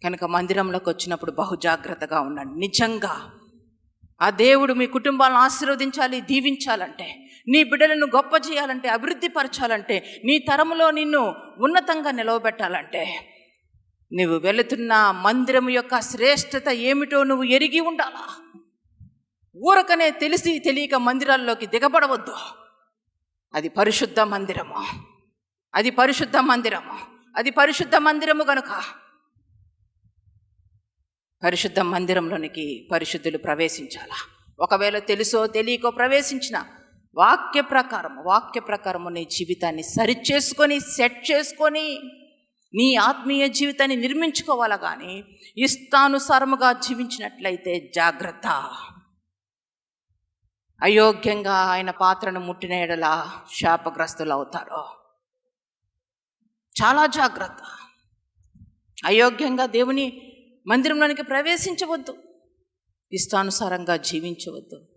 కనుక మందిరంలోకి వచ్చినప్పుడు బహుజాగ్రత్తగా ఉండండి. నిజంగా ఆ దేవుడు మీ కుటుంబాలను ఆశీర్వదించాలి, దీవించాలంటే, నీ బిడ్డలను గొప్ప చేయాలంటే, అభివృద్ధి పరచాలంటే, నీ తరములో నిన్ను ఉన్నతంగా నిలవబెట్టాలంటే, నువ్వు వెళుతున్న మందిరం యొక్క శ్రేష్టత ఏమిటో నువ్వు ఎరిగి ఉండాలా. ఊరకనే తెలిసి తెలియక మందిరాల్లోకి దిగబడవద్దు. అది పరిశుద్ధ మందిరము, అది పరిశుద్ధ మందిరము, అది పరిశుద్ధ మందిరము. గనుక పరిశుద్ధ మందిరంలోనికి పరిశుద్ధులు ప్రవేశించాలా. ఒకవేళ తెలుసో తెలియకో ప్రవేశించిన వాక్య ప్రకారము నీ జీవితాన్ని సరిచేసుకొని సెట్ చేసుకొని నీ ఆత్మీయ జీవితాన్ని నిర్మించుకోవాలా. కానీ ఇష్టానుసారముగా జీవించినట్లయితే జాగ్రత్త. అయోగ్యంగా ఆయన పాత్రను ముట్టిన ఎడల శాపగ్రస్తులు అవుతారు. చాలా జాగ్రత్త. అయోగ్యంగా దేవుని మందిరంలోనికి ప్రవేశించవద్దు, ఇష్టానుసారంగా జీవించవద్దు.